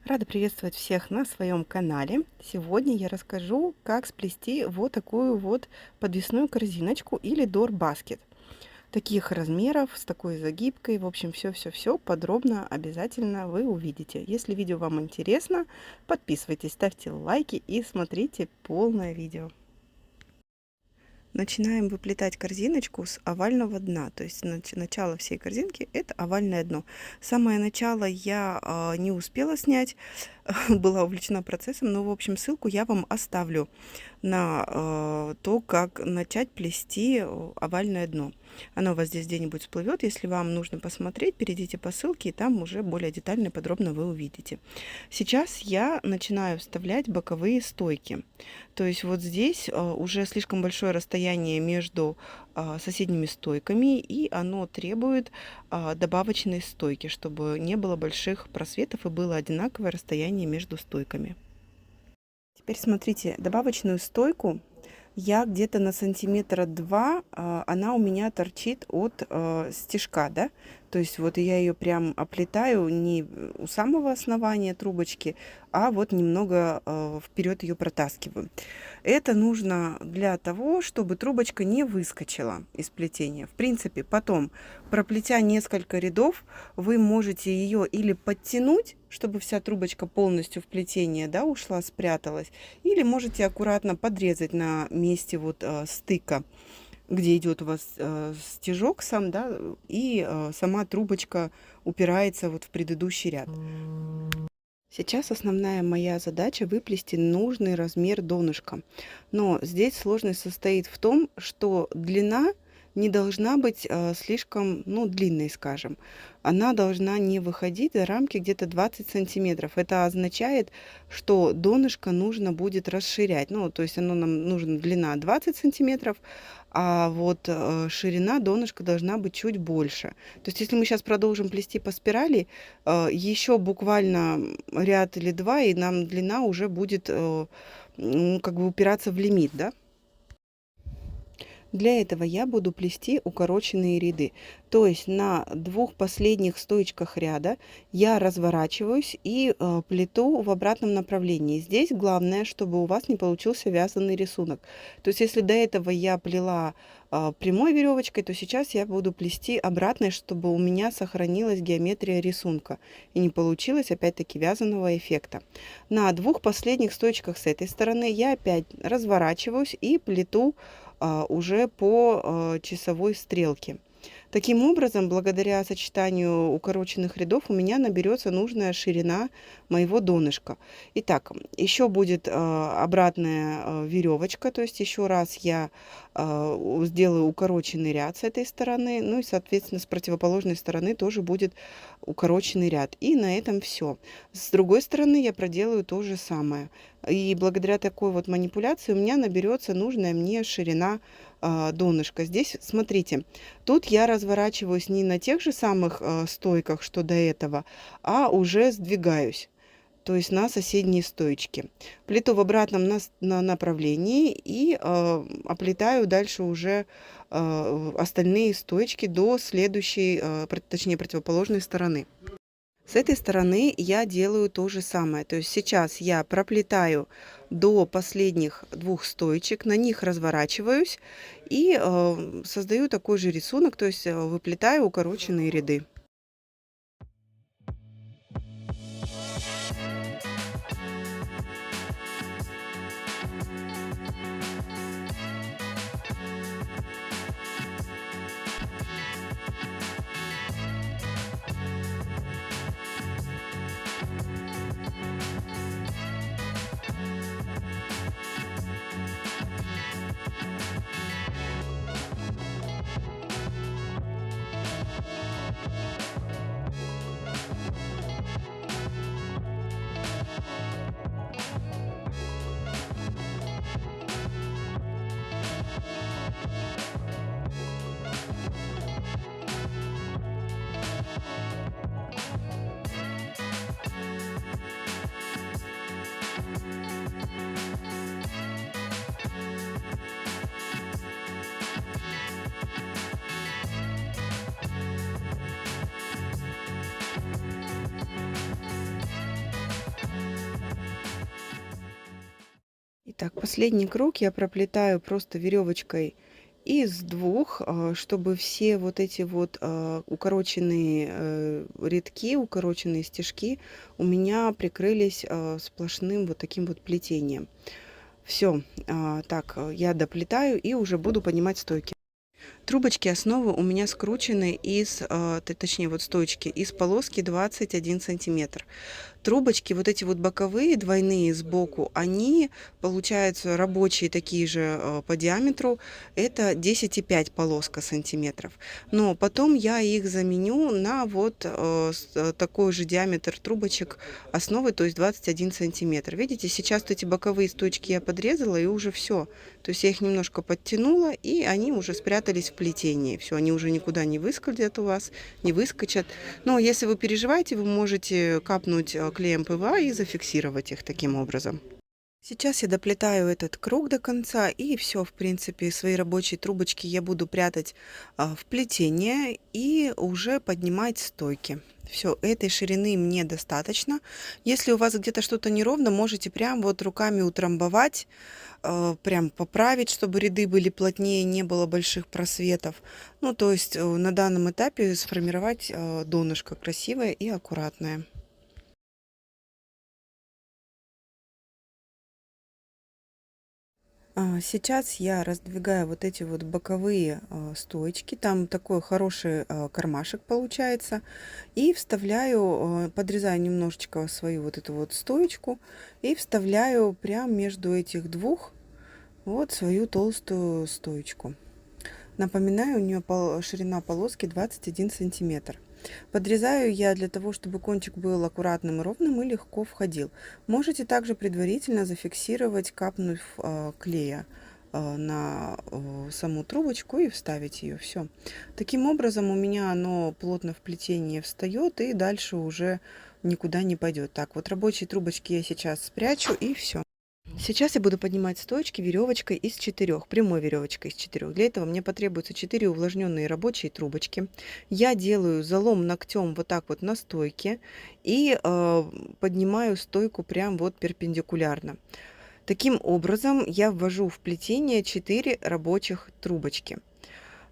Рада приветствовать всех на своем канале. Сегодня я расскажу, как сплести вот такую вот подвесную корзиночку или дор-баскет. Таких размеров, с такой загибкой. В общем, все-все-все подробно обязательно вы увидите. Если видео вам интересно, подписывайтесь, ставьте лайки и смотрите полное видео. Начинаем выплетать корзиночку с овального дна, то есть начало всей корзинки это овальное дно. Самое начало я не успела снять, была увлечена процессом, но в общем ссылку я вам оставлю на то, как начать плести овальное дно. Оно у вас здесь где-нибудь всплывет. Если вам нужно посмотреть, перейдите по ссылке, и там уже более детально и подробно вы увидите. Сейчас я начинаю вставлять боковые стойки. То есть вот здесь уже слишком большое расстояние между соседними стойками, и оно требует добавочной стойки, чтобы не было больших просветов и было одинаковое расстояние между стойками. Теперь смотрите, добавочную стойку я где-то на сантиметра 2, она у меня торчит от стежка, да, то есть вот я ее прям оплетаю не у самого основания трубочки, а вот немного вперед ее протаскиваю. Это нужно для того, чтобы трубочка не выскочила из плетения. В принципе, потом, проплетя несколько рядов, вы можете ее или подтянуть, чтобы вся трубочка полностью в плетение, да, ушла, спряталась, или можете аккуратно подрезать на месте вот стыка, где идет у вас стежок сам, да, и сама трубочка упирается вот в предыдущий ряд. Сейчас основная моя задача выплести нужный размер донышка. Но здесь сложность состоит в том, что длина не должна быть слишком, ну, длинной, скажем. Она должна не выходить за рамки где-то 20 сантиметров. Это означает, что донышко нужно будет расширять. Ну, то есть оно нам нужна длина 20 сантиметров, а вот ширина донышка должна быть чуть больше. То есть если мы сейчас продолжим плести по спирали, еще буквально ряд или два, и нам длина уже будет как бы упираться в лимит, да? Для этого я буду плести укороченные ряды. То есть на двух последних стоечках ряда я разворачиваюсь и плету в обратном направлении. Здесь главное, чтобы у вас не получился вязаный рисунок. То есть если до этого я плела прямой веревочкой, то сейчас я буду плести обратной, чтобы у меня сохранилась геометрия рисунка и не получилось опять-таки вязаного эффекта. На двух последних стоечках с этой стороны я опять разворачиваюсь и плету уже по часовой стрелке. Таким образом, благодаря сочетанию укороченных рядов у меня наберется нужная ширина моего донышка. Итак, еще будет обратная веревочка, то есть еще раз я сделаю укороченный ряд с этой стороны, ну и, соответственно, с противоположной стороны тоже будет укороченный ряд. И на этом все. С другой стороны я проделаю то же самое. И благодаря такой вот манипуляции у меня наберется нужная мне ширина донышка. Здесь, смотрите, тут я разворачиваюсь не на тех же самых стойках, что до этого, а уже сдвигаюсь, то есть на соседние стоечки. Плету в обратном направлении и оплетаю дальше уже остальные стоечки до следующей, точнее противоположной стороны. С этой стороны я делаю то же самое. То есть сейчас я проплетаю до последних двух стоечек, на них разворачиваюсь и создаю такой же рисунок, то есть выплетаю укороченные ряды. Так, последний круг я проплетаю просто веревочкой из двух, чтобы все вот эти вот укороченные рядки, укороченные стежки у меня прикрылись сплошным вот таким вот плетением. Все, так, я доплетаю и уже буду поднимать стойки. Трубочки основы у меня скручены точнее вот стоечки, из полоски 21 сантиметр. Трубочки, вот эти вот боковые, двойные сбоку, они получаются рабочие такие же по диаметру. Это 10,5 полоска сантиметров. Но потом я их заменю на вот такой же диаметр трубочек основы, то есть 21 сантиметр. Видите, сейчас вот эти боковые стоечки я подрезала и уже все. То есть я их немножко подтянула, и они уже спрятались в плетении. Все, они уже никуда не выскользят у вас, не выскочат. Но если вы переживаете, вы можете капнуть клеем ПВА и зафиксировать их таким образом. Сейчас я доплетаю этот круг до конца, и все, в принципе, свои рабочие трубочки я буду прятать в плетение и уже поднимать стойки. Все, этой ширины мне достаточно. Если у вас где-то что-то неровно, можете прям вот руками утрамбовать, прям поправить, чтобы ряды были плотнее, не было больших просветов. Ну, то есть на данном этапе сформировать донышко красивое и аккуратное. Сейчас я раздвигаю вот эти вот боковые стоечки, там такой хороший кармашек получается, и вставляю, подрезаю немножечко свою вот эту вот стоечку и вставляю прям между этих двух вот свою толстую стоечку. Напоминаю, у нее ширина полоски 21 сантиметр. Подрезаю я для того, чтобы кончик был аккуратным и ровным и легко входил. Можете также предварительно зафиксировать, капнув клея на саму трубочку и вставить ее. Все. Таким образом у меня оно плотно в плетении встает и дальше уже никуда не пойдет. Так, вот рабочие трубочки я сейчас спрячу и все. Сейчас я буду поднимать стоечки веревочкой из 4, прямой веревочкой из 4. Для этого мне потребуется 4 увлажненные рабочие трубочки. Я делаю залом ногтем вот так вот на стойке и поднимаю стойку прям вот перпендикулярно. Таким образом я ввожу в плетение 4 рабочих трубочки.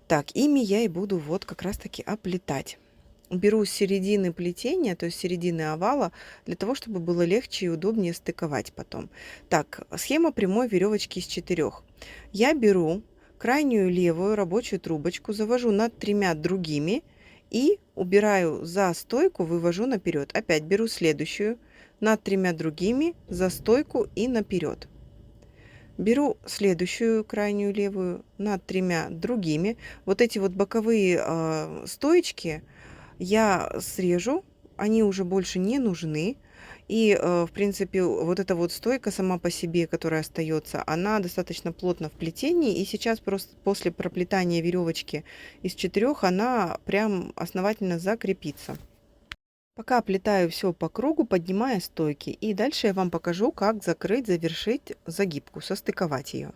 Так, ими я и буду вот как раз таки оплетать. Беру с середины плетения, то есть середины овала, для того, чтобы было легче и удобнее стыковать потом. Так, схема прямой веревочки из 4. Я беру крайнюю левую рабочую трубочку, завожу над 3 другими и убираю за стойку, вывожу наперед. Опять беру следующую над 3 другими, за стойку и наперед. Беру следующую крайнюю левую над 3 другими. Вот эти вот боковые стоечки я срежу, они уже больше не нужны. И, в принципе, вот эта вот стойка сама по себе, которая остается, она достаточно плотно в плетении. И сейчас просто после проплетания веревочки из 4 она прям основательно закрепится. Пока оплетаю все по кругу, поднимая стойки. И дальше я вам покажу, как закрыть, завершить загибку, состыковать ее.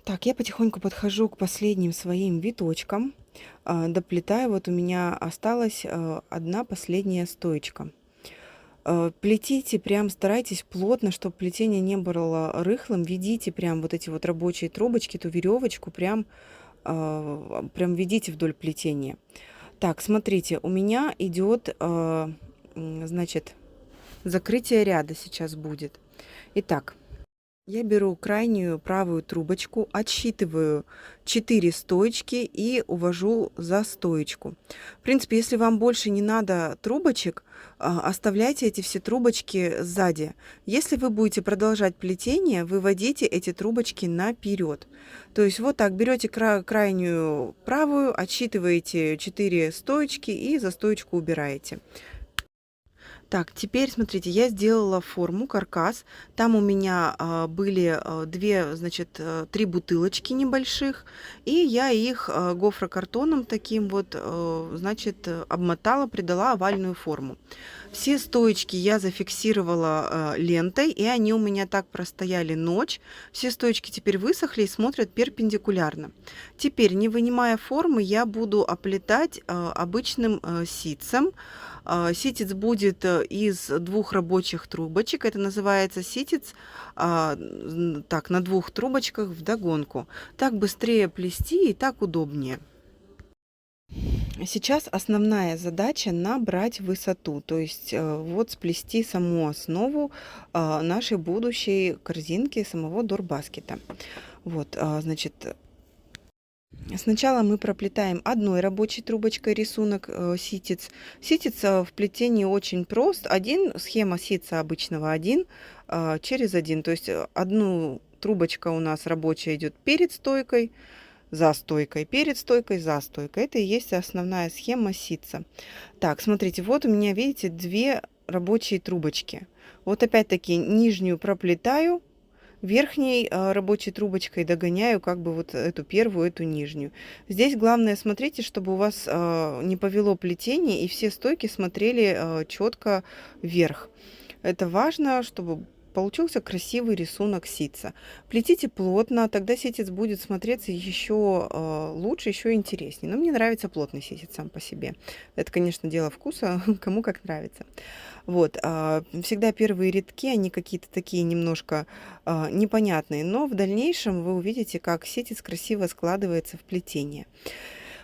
Так, я потихоньку подхожу к последним своим виточкам, доплетаю. Вот у меня осталась одна последняя стоечка. Плетите, прям старайтесь плотно, чтобы плетение не было рыхлым. Ведите прям вот эти вот рабочие трубочки, ту веревочку прям ведите вдоль плетения. Так, смотрите, у меня идет, значит, закрытие ряда сейчас будет. Итак, Я беру крайнюю правую трубочку, отсчитываю 4 стоечки и увожу за стоечку. В принципе, если вам больше не надо трубочек, оставляйте эти все трубочки сзади. Если вы будете продолжать плетение, выводите эти трубочки наперед. То есть вот так берете крайнюю правую, отсчитываете 4 стоечки и за стоечку убираете. Так, теперь смотрите, я сделала форму, каркас. Там у меня были две, значит, 3 бутылочки небольших, и я их гофрокартоном таким вот, значит, обмотала, придала овальную форму. Все стоечки я зафиксировала лентой, и они у меня так простояли ночь. Все стоечки теперь высохли и смотрят перпендикулярно. Теперь, не вынимая формы, я буду оплетать обычным ситцем. Ситец будет из 2 рабочих трубочек. Это называется ситец так, на 2 трубочках вдогонку. Так быстрее плести и так удобнее. Сейчас основная задача набрать высоту, то есть вот сплести саму основу нашей будущей корзинки, самого дорбаскета. Вот, значит, сначала мы проплетаем одной рабочей трубочкой рисунок ситец. Ситец в плетении очень прост. Схема ситца обычного 1 через 1. То есть одну трубочка у нас рабочая идет перед стойкой, за стойкой, перед стойкой, за стойкой. Это и есть основная схема ситца. Так, смотрите, вот у меня, видите, 2 рабочие трубочки. Вот опять-таки нижнюю проплетаю, верхней рабочей трубочкой догоняю как бы вот эту первую, эту нижнюю. Здесь главное, смотрите, чтобы у вас не повело плетение и все стойки смотрели четко вверх. Это важно, чтобы получился красивый рисунок ситца. Плетите плотно, тогда ситец будет смотреться еще лучше, еще интереснее. Но мне нравится плотный ситец сам по себе. Это, конечно, дело вкуса, кому как нравится. Вот, всегда первые рядки, они какие-то такие немножко непонятные, но в дальнейшем вы увидите, как ситец красиво складывается в плетение.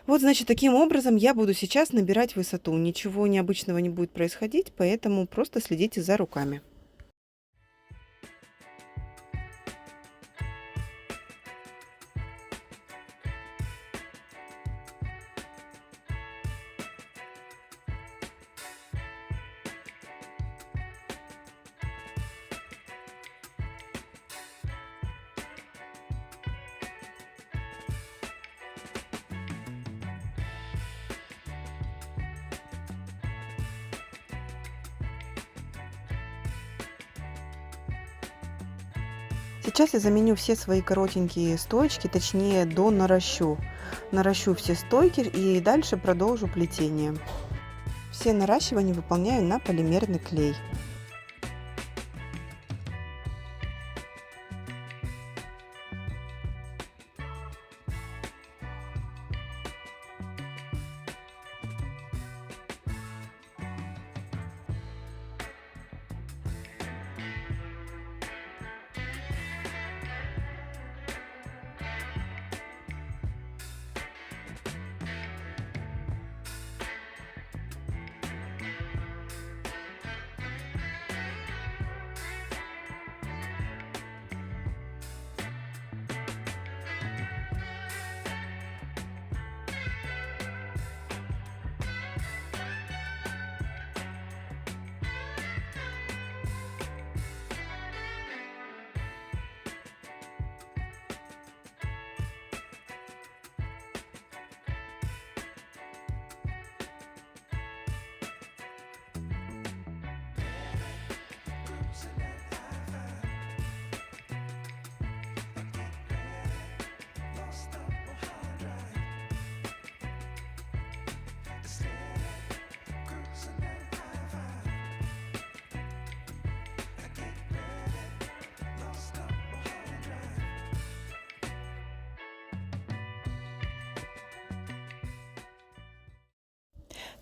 Вот, значит, таким образом я буду сейчас набирать высоту. Ничего необычного не будет происходить, поэтому просто следите за руками. Сейчас я заменю все свои коротенькие стоечки, точнее донаращу. Наращу все стойки и дальше продолжу плетение. Все наращивания выполняю на полимерный клей.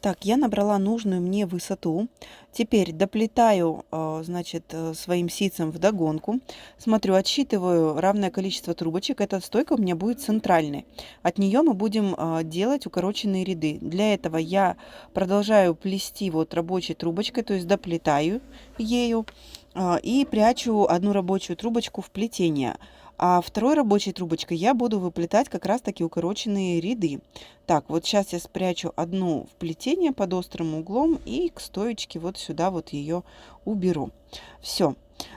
Так, я набрала нужную мне высоту. Теперь доплетаю, значит, своим ситцем вдогонку. Смотрю, отсчитываю равное количество трубочек. Эта стойка у меня будет центральной. От нее мы будем делать укороченные ряды. Для этого я продолжаю плести вот рабочей трубочкой, то есть доплетаю ею. и прячу одну рабочую трубочку в плетение. А второй рабочей трубочкой я буду выплетать как раз таки укороченные ряды. Так, вот сейчас я спрячу одну в плетение под острым углом и к стоечке вот сюда вот ее уберу. Все.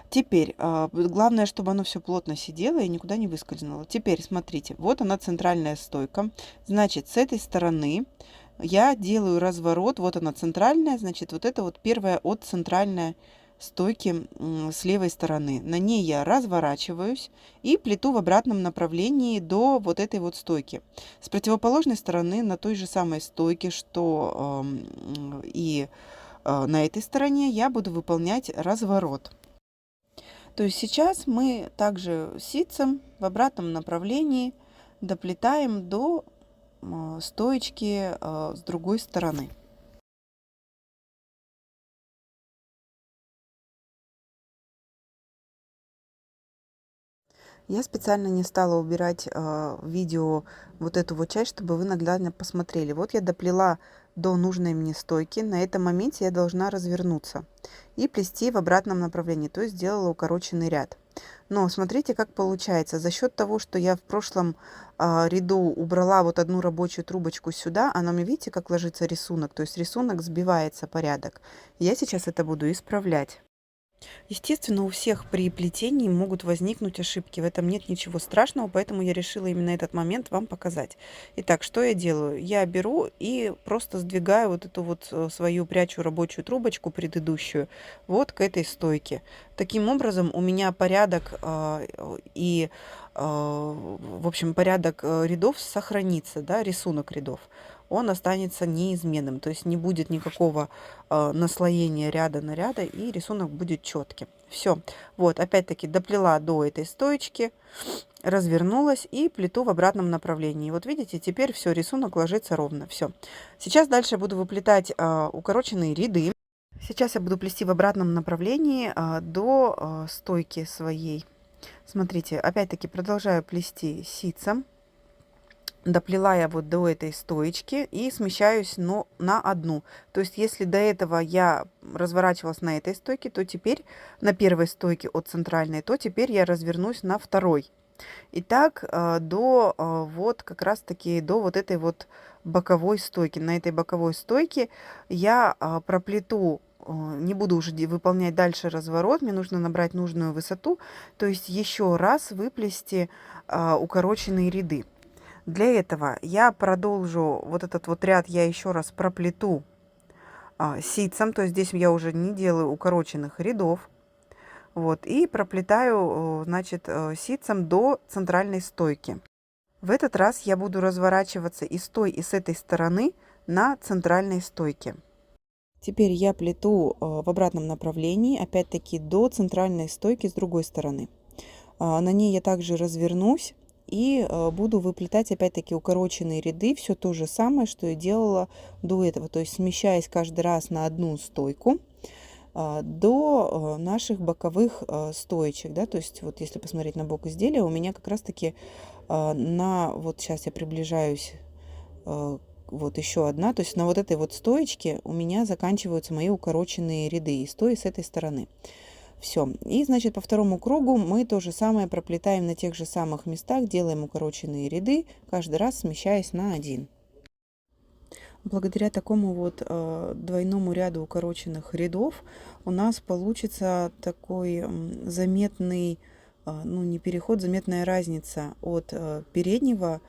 Теперь, главное, чтобы оно все плотно сидело и никуда не выскользнуло. Теперь, смотрите, вот она центральная стойка. Значит, с этой стороны я делаю разворот. Вот она центральная, значит, вот это вот первая от центральной стойки с левой стороны. На ней я разворачиваюсь и плету в обратном направлении до вот этой вот стойки. С противоположной стороны, на той же самой стойке, что на этой стороне, я буду выполнять разворот. То есть сейчас мы также ситцем в обратном направлении доплетаем до стоечки с другой стороны. Я специально не стала убирать в видео вот эту вот часть, чтобы вы наглядно посмотрели. Вот я доплела до нужной мне стойки. На этом моменте я должна развернуться и плести в обратном направлении, то есть сделала укороченный ряд. Но смотрите, как получается. За счет того, что я в прошлом ряду убрала вот одну рабочую трубочку сюда, она мне, видите, как ложится рисунок, то есть рисунок сбивается порядок. Я сейчас это буду исправлять. Естественно, у всех при плетении могут возникнуть ошибки. В этом нет ничего страшного, поэтому я решила именно этот момент вам показать. Итак, что я делаю? Я беру и просто сдвигаю вот эту вот свою прячу рабочую трубочку предыдущую вот к этой стойке. Таким образом, у меня порядок в общем, порядок рядов сохранится, да, рисунок рядов. Он останется неизменным, то есть не будет никакого наслоения ряда на ряда, и рисунок будет четким. Все, вот, опять-таки доплела до этой стоечки, развернулась и плету в обратном направлении. Вот видите, теперь все, рисунок ложится ровно. Все. Сейчас дальше буду выплетать укороченные ряды. Сейчас я буду плести в обратном направлении до стойки своей. Смотрите, опять-таки продолжаю плести ситцем. Доплела я вот до этой стоечки и смещаюсь на одну. То есть, если до этого я разворачивалась на этой стойке, то теперь на первой стойке от центральной, то теперь я развернусь на второй. И так до вот как раз-таки до вот этой вот боковой стойки. На этой боковой стойке я проплету, не буду уже выполнять дальше разворот, мне нужно набрать нужную высоту, то есть еще раз выплести укороченные ряды. Для этого я продолжу вот этот вот ряд, я еще раз проплету ситцем, то есть здесь я уже не делаю укороченных рядов. Вот, и проплетаю, значит, ситцем до центральной стойки. В этот раз я буду разворачиваться и с той, и с этой стороны на центральной стойке. Теперь я плету в обратном направлении, опять-таки до центральной стойки с другой стороны. На ней я также развернусь и буду выплетать опять-таки укороченные ряды, все то же самое, что и делала до этого, то есть смещаясь каждый раз на одну стойку до наших боковых стоечек, да, то есть вот если посмотреть на бок изделия, у меня как раз-таки вот сейчас я приближаюсь, вот еще одна, то есть на вот этой вот стоечке у меня заканчиваются мои укороченные ряды и с той, и с этой стороны. Все. И, значит, по второму кругу мы то же самое проплетаем на тех же самых местах, делаем укороченные ряды, каждый раз смещаясь на один. Благодаря такому вот двойному ряду укороченных рядов у нас получится такой заметный, ну не переход, заметная разница от передней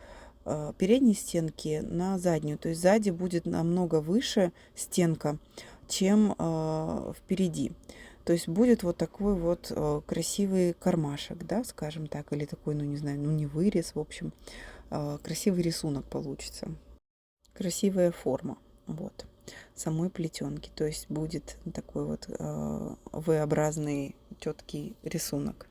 стенки на заднюю. То есть сзади будет намного выше стенка, чем впереди. То есть будет вот такой вот красивый кармашек, да, скажем так, или такой, ну не знаю, ну не вырез, в общем, красивый рисунок получится, красивая форма, вот, самой плетенки. То есть будет такой вот V-образный четкий рисунок.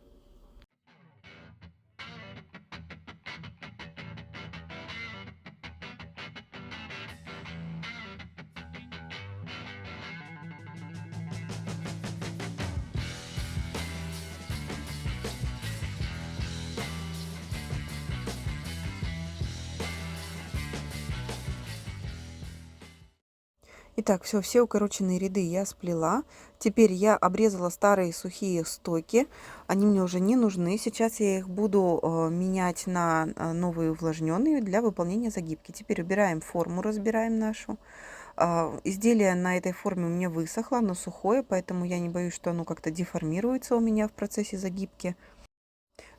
Итак, все укороченные ряды я сплела. Теперь я обрезала старые сухие стойки. Они мне уже не нужны. Сейчас я их буду менять на новые увлажненные для выполнения загибки. Теперь убираем форму, разбираем нашу. Изделие на этой форме у меня высохло, оно сухое, поэтому я не боюсь, что оно как-то деформируется у меня в процессе загибки.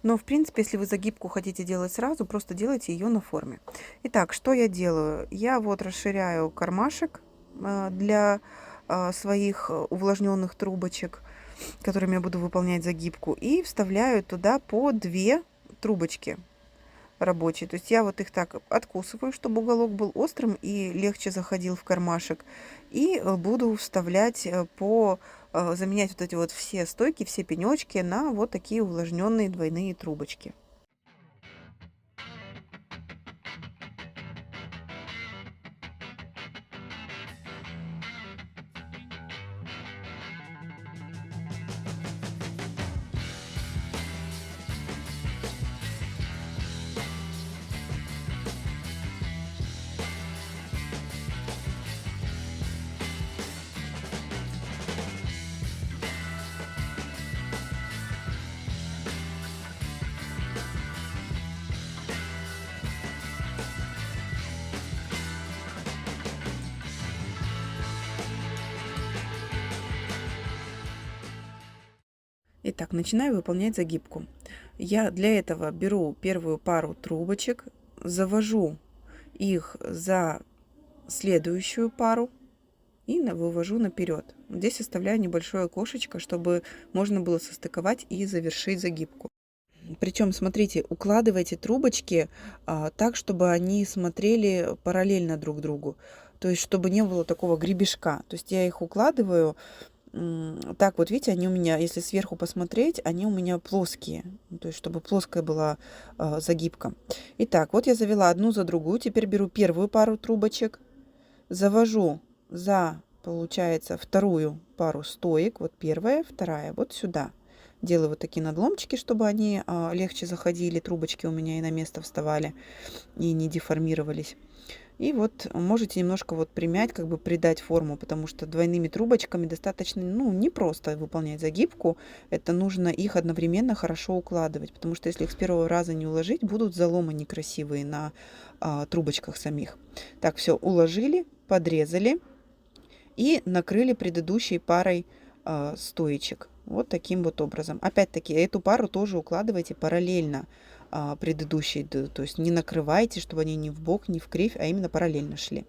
Но, в принципе, если вы загибку хотите делать сразу, просто делайте ее на форме. Итак, что я делаю? Я вот расширяю кармашек для своих увлажненных трубочек, которыми я буду выполнять загибку, и вставляю туда по 2 трубочки рабочие. То есть я вот их так откусываю, чтобы уголок был острым и легче заходил в кармашек. И буду вставлять заменять вот эти вот все стойки, все пенечки на вот такие увлажненные двойные трубочки. Итак, начинаю выполнять загибку. Я для этого беру первую пару трубочек, завожу их за следующую пару и вывожу наперед. Здесь оставляю небольшое окошечко, чтобы можно было состыковать и завершить загибку. Причем, смотрите, укладывайте трубочки так, чтобы они смотрели параллельно друг другу. То есть, чтобы не было такого гребешка. То есть, я их укладываю так вот, видите, они у меня, если сверху посмотреть, они у меня плоские. То есть, чтобы плоская была загибка. Итак, вот я завела одну за другую. Теперь беру первую пару трубочек, завожу за, получается, вторую пару стоек. Вот первая, вторая, вот сюда. Делаю вот такие надломчики, чтобы они легче заходили, трубочки у меня и на место вставали, и не деформировались. И вот можете немножко вот примять, как бы придать форму, потому что двойными трубочками достаточно, ну, не просто выполнять загибку, это нужно их одновременно хорошо укладывать, потому что если их с первого раза не уложить, будут заломы некрасивые на трубочках самих. Так, все, уложили, подрезали и накрыли предыдущей парой стоечек. Вот таким вот образом. Опять-таки, эту пару тоже укладывайте параллельно предыдущей, то есть не накрывайте, чтобы они ни в бок, ни в кривь, а именно параллельно шли.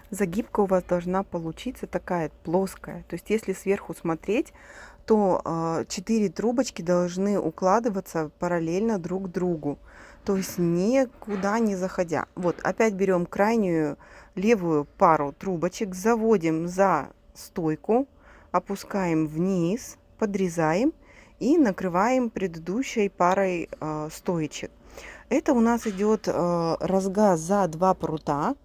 Загибка у вас должна получиться такая плоская. То есть если сверху смотреть, то 4 трубочки должны укладываться параллельно друг другу. То есть никуда не заходя. Вот опять берем крайнюю левую пару трубочек, заводим за стойку, опускаем вниз, подрезаем и накрываем предыдущей парой стоечек. Это у нас идет разгаз за 2 прута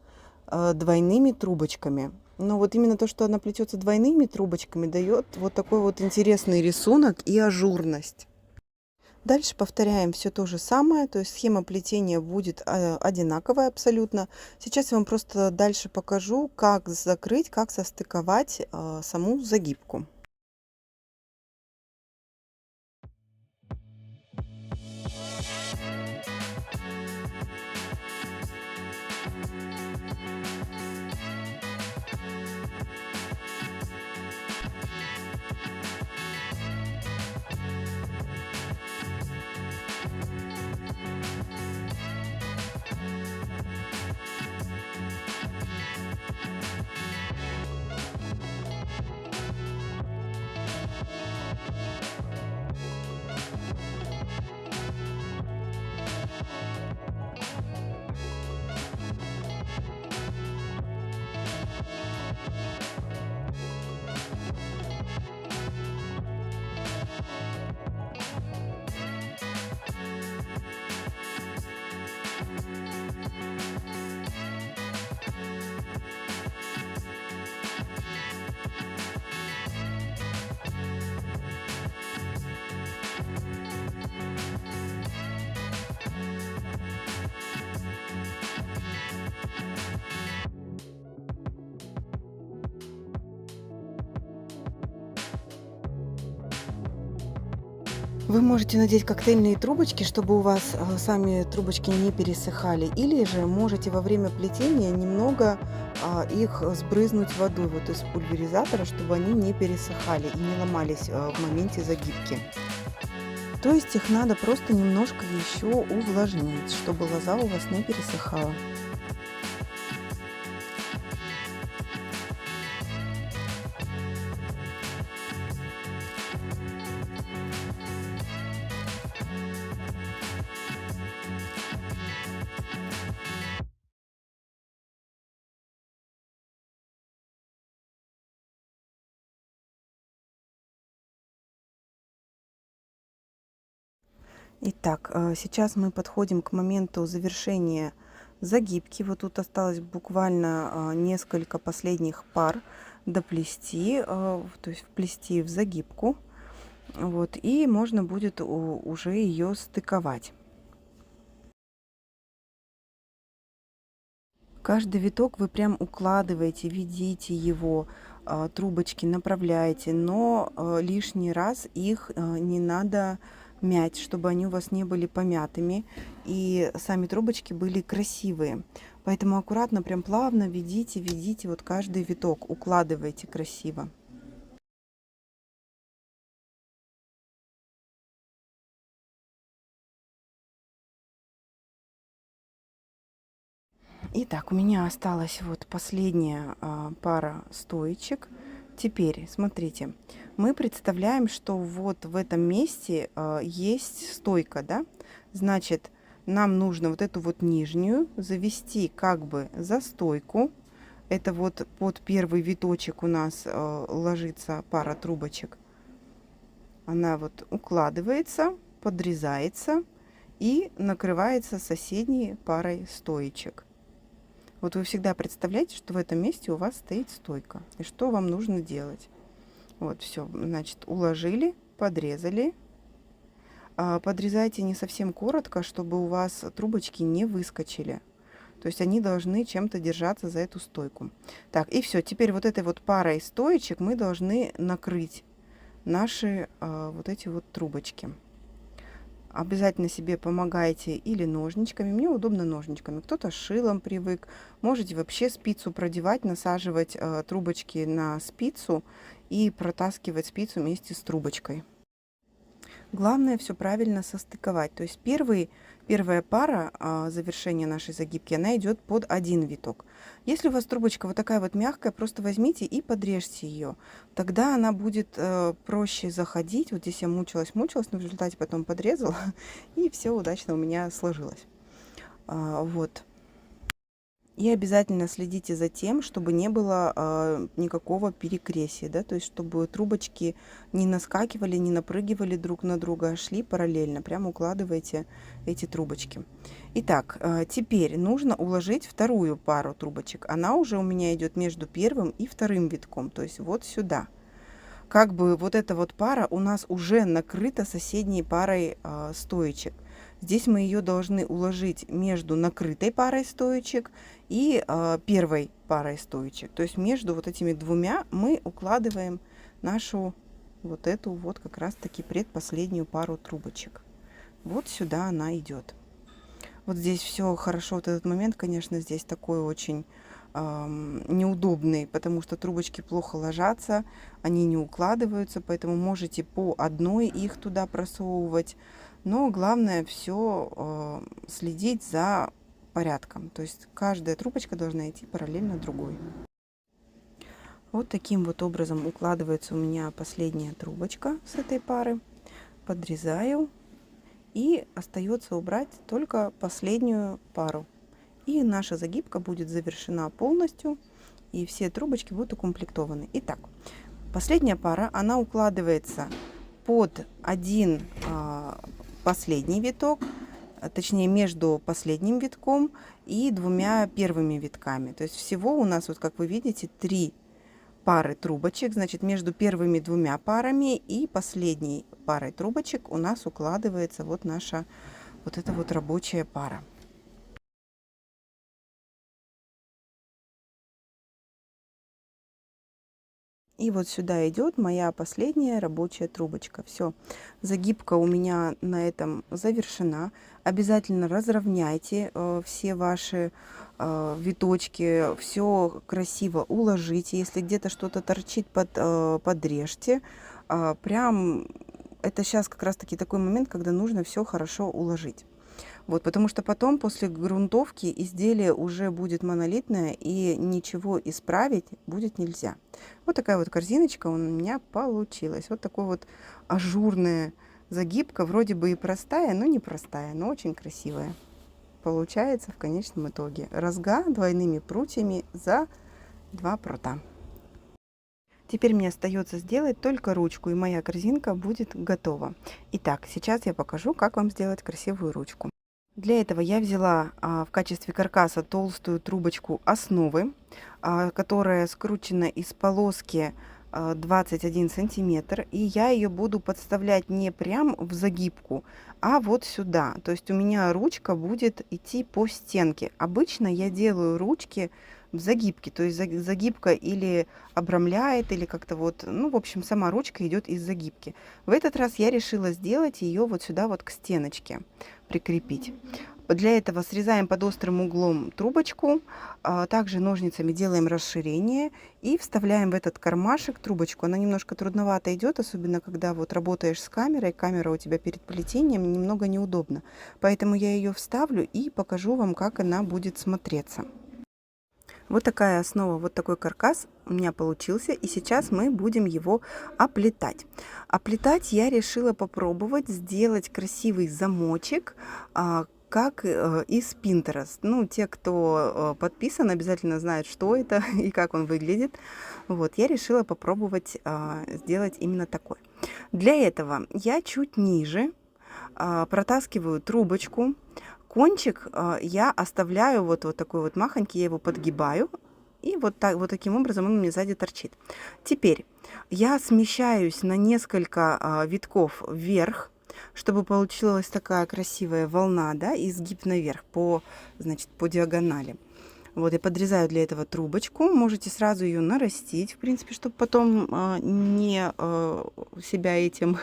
двойными трубочками. Но вот именно то, что она плетется двойными трубочками, дает вот такой вот интересный рисунок и ажурность. Дальше повторяем все то же самое, то есть схема плетения будет одинаковая абсолютно. Сейчас я вам просто дальше покажу, как закрыть, как состыковать саму загибку. Вы можете надеть коктейльные трубочки, чтобы у вас сами трубочки не пересыхали, или же можете во время плетения немного их сбрызнуть водой вот из пульверизатора, чтобы они не пересыхали и не ломались в моменте загибки. То есть их надо просто немножко еще увлажнить, чтобы лоза у вас не пересыхала. Итак, сейчас мы подходим к моменту завершения загибки. Вот тут осталось буквально несколько последних пар доплести, то есть вплести в загибку. Вот, и можно будет уже ее стыковать. Каждый виток вы прям укладываете, ведите его, трубочки направляете, но лишний раз их не надо мять, чтобы они у вас не были помятыми и сами трубочки были красивые. Поэтому аккуратно, прям плавно ведите, ведите вот каждый виток, укладывайте красиво. Итак, у меня осталась вот последняя пара стоечек. Теперь, смотрите, мы представляем, что вот в этом месте есть стойка, да? Значит, нам нужно вот эту вот нижнюю завести как бы за стойку. Это вот под первый виточек у нас ложится пара трубочек. Она вот укладывается, подрезается и накрывается соседней парой стоечек. Вот вы всегда представляете, что в этом месте у вас стоит стойка. И что вам нужно делать. Вот, все. Значит, уложили, подрезали. Подрезайте не совсем коротко, чтобы у вас трубочки не выскочили. То есть они должны чем-то держаться за эту стойку. Так, и все. Теперь вот этой вот парой стоечек мы должны накрыть наши вот эти вот трубочки. Обязательно себе помогайте или ножничками. Мне удобно ножничками. Кто-то шилом привык. Можете вообще спицу продевать, насаживать трубочки на спицу и протаскивать спицу вместе с трубочкой. Главное все правильно состыковать. То есть первая пара завершения нашей загибки, она идет под один виток. Если у вас трубочка вот такая вот мягкая, просто возьмите и подрежьте ее. Тогда она будет проще заходить. Вот здесь я мучилась, но в результате потом подрезала, и все удачно у меня сложилось. Вот. И обязательно следите за тем, чтобы не было никакого перекресия, да, то есть чтобы трубочки не наскакивали, не напрыгивали друг на друга, а шли параллельно. Прямо укладывайте эти трубочки. Итак, теперь нужно уложить вторую пару трубочек. Она уже у меня идет между первым и вторым витком, то есть вот сюда. Как бы вот эта вот пара у нас уже накрыта соседней парой стоечек. Здесь мы ее должны уложить между накрытой парой стоечек и первой парой стоечек. То есть между вот этими двумя мы укладываем нашу вот эту вот как раз таки предпоследнюю пару трубочек. Вот сюда она идет. Вот здесь все хорошо. Вот этот момент, конечно, здесь такой очень неудобный, потому что трубочки плохо ложатся, они не укладываются, поэтому можете по одной их туда просовывать. Но главное все следить за порядком. То есть каждая трубочка должна идти параллельно другой. Вот таким вот образом укладывается у меня последняя трубочка с этой пары. Подрезаю. И остается убрать только последнюю пару. И наша загибка будет завершена полностью. И все трубочки будут укомплектованы. Итак, последняя пара, она укладывается под один последний виток, точнее между последним витком и двумя первыми витками. То есть всего у нас, вот как вы видите, 3 пары трубочек. Значит, между первыми двумя парами и последней парой трубочек у нас укладывается вот наша вот эта вот рабочая пара. И вот сюда идет моя последняя рабочая трубочка. Все, загибка у меня на этом завершена. Обязательно разровняйте все ваши виточки, все красиво уложите. Если где-то что-то торчит, подрежьте. Прям это сейчас как раз таки такой момент, когда нужно все хорошо уложить. Вот, потому что потом, после грунтовки, изделие уже будет монолитное, и ничего исправить будет нельзя. Вот такая вот корзиночка у меня получилась. Вот такой вот ажурная загибка, вроде бы и простая, но не простая, но очень красивая. Получается в конечном итоге. Розга двойными прутьями за 2 прута. Теперь мне остается сделать только ручку, и моя корзинка будет готова. Итак, сейчас я покажу, как вам сделать красивую ручку. Для этого я взяла в качестве каркаса толстую трубочку основы, которая скручена из полоски 21 сантиметр. И я ее буду подставлять не прям в загибку, а вот сюда. То есть у меня ручка будет идти по стенке. Обычно я делаю ручки в загибке. То есть загибка или обрамляет, или как-то вот, ну, в общем, сама ручка идет из загибки. В этот раз я решила сделать ее вот сюда вот к стеночке, прикрепить. Для этого срезаем под острым углом трубочку, также ножницами делаем расширение и вставляем в этот кармашек трубочку. Она немножко трудновато идет, особенно когда вот работаешь с камерой, камера у тебя перед плетением, немного неудобно. Поэтому я ее вставлю и покажу вам, как она будет смотреться. Вот такая основа, вот такой каркас у меня получился, и сейчас мы будем его оплетать. Оплетать я решила попробовать сделать красивый замочек, как из Pinterest. Ну, те, кто подписан, обязательно знают, что это и как он выглядит. Вот, я решила попробовать сделать именно такой. Для этого я чуть ниже протаскиваю трубочку. Кончик я оставляю вот такой вот махонький, я его подгибаю. И вот таким образом он у меня сзади торчит. Теперь я смещаюсь на несколько витков вверх, чтобы получилась такая красивая волна, да, изгиб наверх значит, по диагонали. Вот, я подрезаю для этого трубочку. Можете сразу ее нарастить, в принципе, чтобы потом не себя этим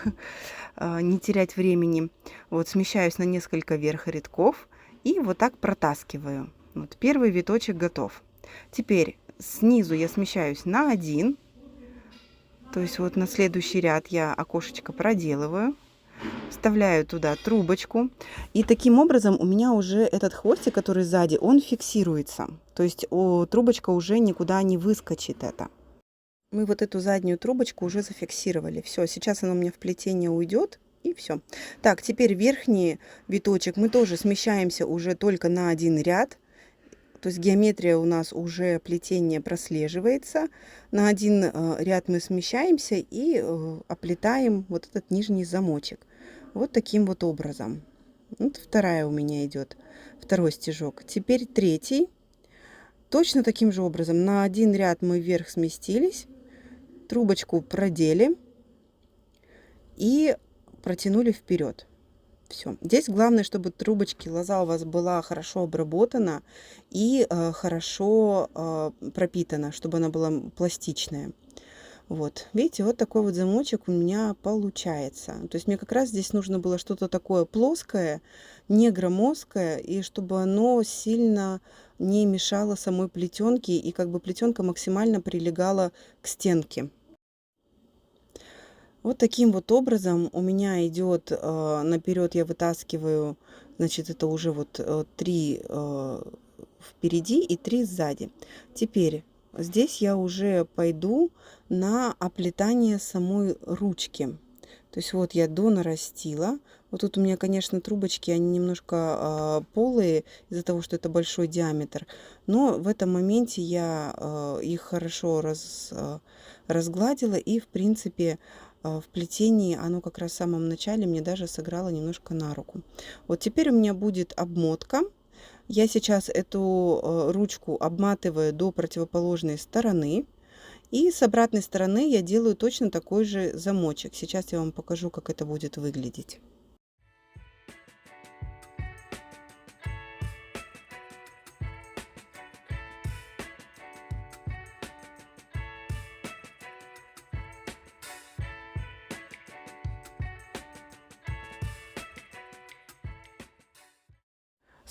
не терять времени. Вот, смещаюсь на несколько вверх рядков и вот так протаскиваю. Вот, первый виточек готов. Теперь снизу я смещаюсь на 1. То есть вот на следующий ряд я окошечко проделываю. Вставляю туда трубочку. И таким образом у меня уже этот хвостик, который сзади, он фиксируется. То есть трубочка уже никуда не выскочит это. Мы вот эту заднюю трубочку уже зафиксировали. Все, сейчас она у меня в плетение уйдет. И все. Так, теперь верхний виточек мы тоже смещаемся уже только на 1 ряд. То есть геометрия у нас уже плетение прослеживается. На 1 ряд мы смещаемся и оплетаем вот этот нижний замочек. Вот таким вот образом. Вот вторая у меня идет, второй стежок. Теперь третий. Точно таким же образом. На 1 ряд мы вверх сместились, трубочку продели и протянули вперед. Все. Здесь главное, чтобы трубочки, лоза у вас была хорошо обработана и хорошо пропитана, чтобы она была пластичная. Вот, видите, вот такой вот замочек у меня получается. То есть мне как раз здесь нужно было что-то такое плоское, не громоздкое, и чтобы оно сильно не мешало самой плетенке, и как бы плетенка максимально прилегала к стенке. Вот таким вот образом у меня идет наперед, я вытаскиваю, значит, это уже вот 3 впереди и 3 сзади. Теперь здесь я уже пойду на оплетание самой ручки. То есть вот я донарастила. Вот тут у меня, конечно, трубочки, они немножко полые из-за того, что это большой диаметр. Но в этом моменте я их хорошо разгладила. И, в принципе, в плетении оно как раз в самом начале мне даже сыграло немножко на руку. Вот теперь у меня будет обмотка. Я сейчас эту ручку обматываю до противоположной стороны. И с обратной стороны я делаю точно такой же замочек. Сейчас я вам покажу, как это будет выглядеть.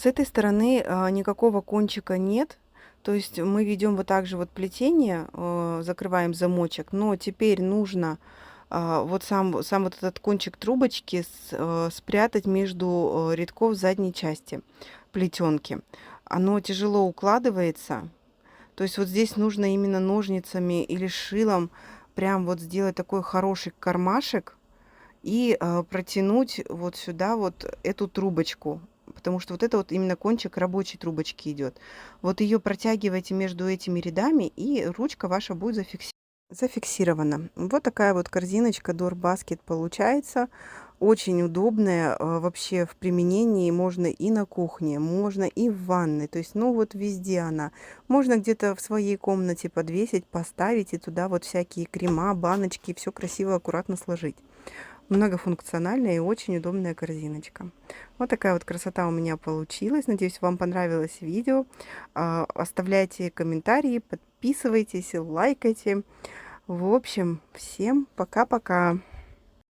С этой стороны никакого кончика нет. То есть мы ведем вот так же вот плетение, закрываем замочек, но теперь нужно вот сам вот этот кончик трубочки спрятать между рядков задней части плетенки. Оно тяжело укладывается. То есть вот здесь нужно именно ножницами или шилом прям вот сделать такой хороший кармашек и протянуть вот сюда вот эту трубочку. Потому что вот это вот именно кончик рабочей трубочки идет. Вот ее протягиваете между этими рядами, и ручка ваша будет зафиксирована. Вот такая вот корзиночка Door Basket получается. Очень удобная вообще в применении. Можно и на кухне, можно и в ванной. То есть, ну вот везде она. Можно где-то в своей комнате подвесить, поставить и туда вот всякие крема, баночки, все красиво, аккуратно сложить. Многофункциональная и очень удобная корзиночка. Вот такая вот красота у меня получилась. Надеюсь, вам понравилось видео. Оставляйте комментарии, подписывайтесь, лайкайте. В общем, всем пока-пока.